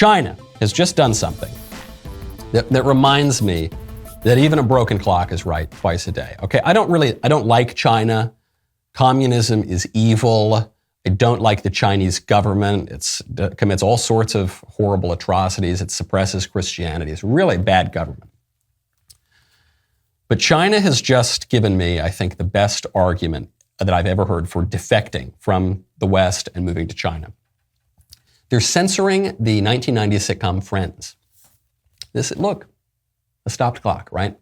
China has just done something that reminds me that even a broken clock is right twice a day. Okay, I don't like China. Communism is evil. I don't like the Chinese government. It commits all sorts of horrible atrocities. It suppresses Christianity. It's really bad government. But China has just given me, I think, the best argument that I've ever heard for defecting from the West and moving to China. They're censoring the 1990s sitcom Friends. Look, a stopped clock, right?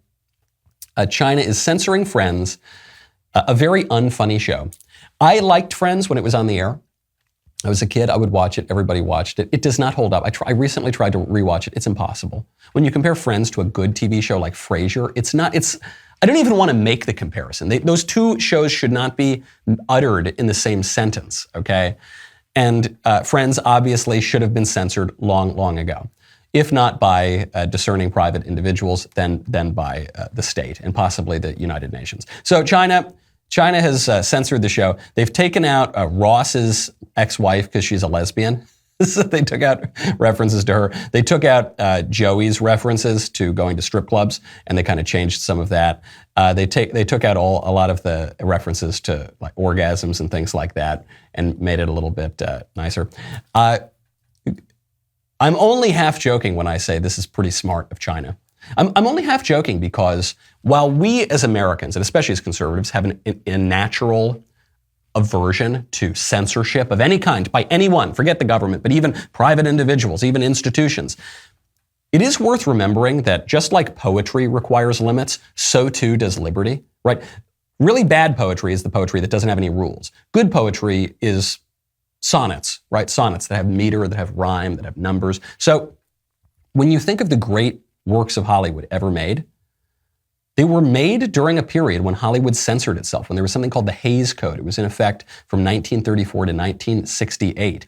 China is censoring Friends, a very unfunny show. I liked Friends when it was on the air. I was a kid, I would watch it, everybody watched it. It does not hold up. I recently tried to rewatch it, it's impossible. When you compare Friends to a good TV show like Frasier, I don't even want to make the comparison. Those two shows should not be uttered in the same sentence, okay? And Friends obviously should have been censored long, long ago. If not by discerning private individuals, then by the state and possibly the United Nations. So China has censored the show. They've taken out Ross's ex-wife because she's a lesbian. So they took out references to her. They took out Joey's references to going to strip clubs, and they kind of changed some of that. They took out a lot of the references to like orgasms and things like that, and made it a little bit nicer. I'm only half joking when I say this is pretty smart of China. I'm only half joking because while we as Americans, and especially as conservatives, have a natural aversion to censorship of any kind by anyone, forget the government, but even private individuals, even institutions, it is worth remembering that just like poetry requires limits, so too does liberty, right? Really bad poetry is the poetry that doesn't have any rules. Good poetry is sonnets, right? Sonnets that have meter, that have rhyme, that have numbers. So when you think of the great works of Hollywood ever made, they were made during a period when Hollywood censored itself, when there was something called the Hays Code. It was in effect from 1934 to 1968.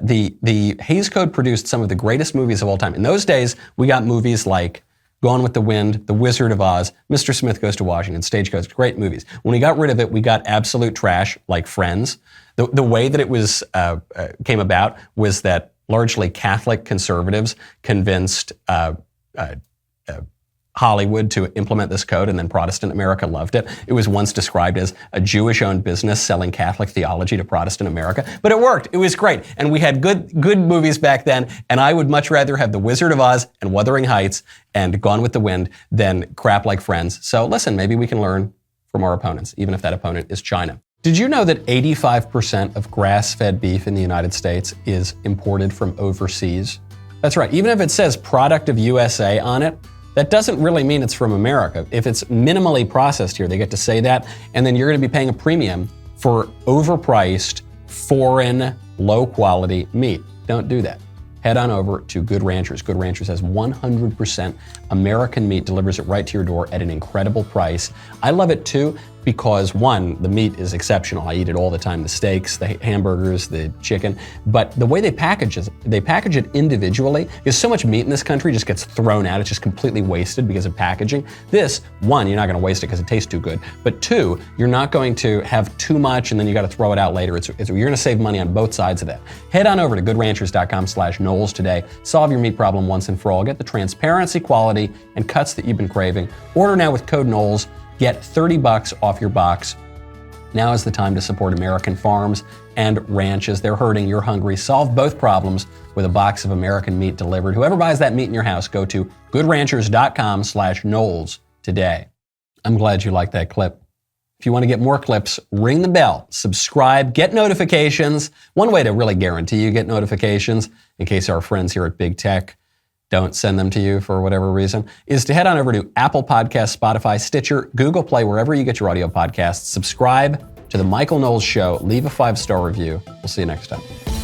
The Hays Code produced some of the greatest movies of all time. In those days, we got movies like Gone with the Wind, The Wizard of Oz, Mr. Smith Goes to Washington, Stagecoach, great movies. When we got rid of it, we got absolute trash like Friends. The way that it was came about was that largely Catholic conservatives convinced Hollywood to implement this code, and then Protestant America loved it. It was once described as a Jewish-owned business selling Catholic theology to Protestant America, but it worked. It was great, and we had good movies back then, and I would much rather have The Wizard of Oz and Wuthering Heights and Gone with the Wind than crap like Friends. So listen, maybe we can learn from our opponents, even if that opponent is China. Did you know that 85% of grass-fed beef in the United States is imported from overseas? That's right, even if it says product of USA on it, that doesn't really mean it's from America. If it's minimally processed here, they get to say that, and then you're going to be paying a premium for overpriced, foreign, low-quality meat. Don't do that. Head on over to Good Ranchers. Good Ranchers has 100% American meat, delivers it right to your door at an incredible price. I love it too because, one, the meat is exceptional. I eat it all the time, the steaks, the hamburgers, the chicken. But the way they package it individually, because so much meat in this country just gets thrown out. It's just completely wasted because of packaging. This, one, you're not going to waste it because it tastes too good. But two, you're not going to have too much and then you got to throw it out later. You're going to save money on both sides of that. Head on over to goodranchers.com/Knowles today. Solve your meat problem once and for all. Get the transparency, quality, and cuts that you've been craving. Order now with code Knowles. Get $30 off your box. Now is the time to support American farms and ranches. They're hurting, you're hungry. Solve both problems with a box of American meat delivered. Whoever buys that meat in your house, go to goodranchers.com/Knowles today. I'm glad you liked that clip. If you want to get more clips, ring the bell, subscribe, get notifications. One way to really guarantee you get notifications, in case our friends here at Big Tech don't send them to you for whatever reason, is to head on over to Apple Podcasts, Spotify, Stitcher, Google Play, wherever you get your audio podcasts. Subscribe to The Michael Knowles Show. Leave a 5-star review. We'll see you next time.